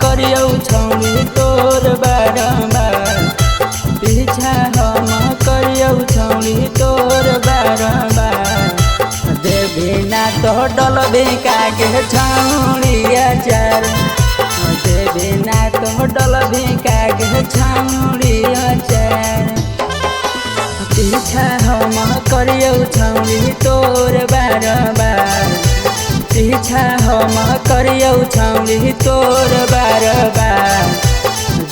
करियौ छौरी तोर बारम्बार पीछा हम करियौ छौरी तोर बारम्बार देबे ना तो डलबे कागे छौरी अचार देबे ना तो डलबे कागे छौरी अचार पीछा हम करियौ छौरी तोर बारम्बार पीछा हम करियौ छौरी तोर बारम्बार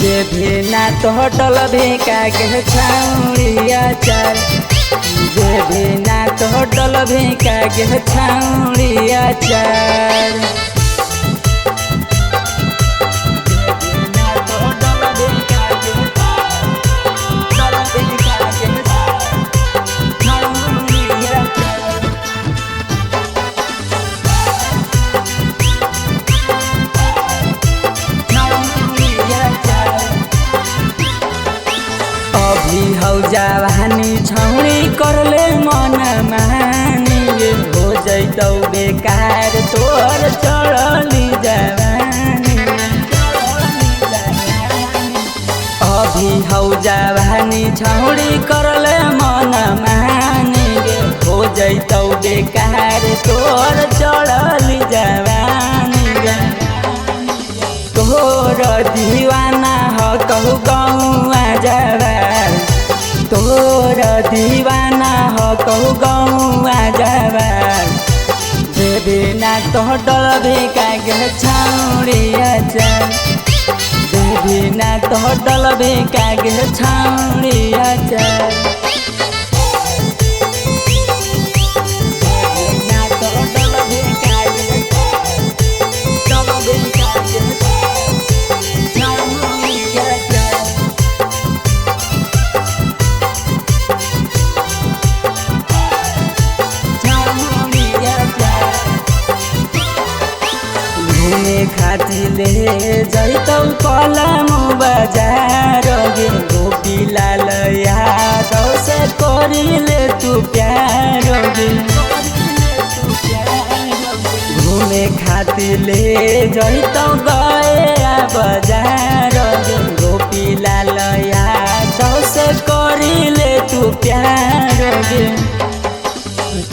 देबे ना तो डलबे कागे छौरी अचार देबे ना तो डलबे कागे छौरी अचार अभी हौ जवानी छौरी करले मन मानी हो जैतौ बेकार तोर चढ़ली जवानी अभी हौ जवानी छौरी करले मन मानी हो जैतौ बेकार तोर चढ़ली जवानी तोर दीवाना हो कहू गौआ जवार तोर दीवाना हो कहू गौआ जवार देबे ना तो डलबे कागे छौरी अचार देबे ना तो डलबे कागे छौरी अचार घूमे खातिर ले जैतौ कलम बजार गे गोपी लाल यादव से करिले तू प्यार गे घूमे खातिर ले जैतौ गया बाजार गे गोपी लाल यादव से करिले तू प्यार गे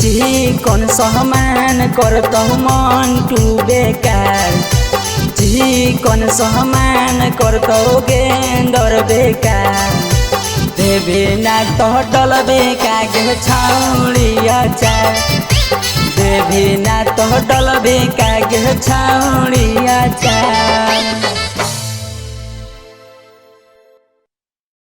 चिकन सहमान करतौ मन टू बेकार चिकन सहमान करतौ गेंदर बेकार देबे ना तो डलबे कागे छौरी अचार देबे ना तो डलबे कागे छौरी अचार।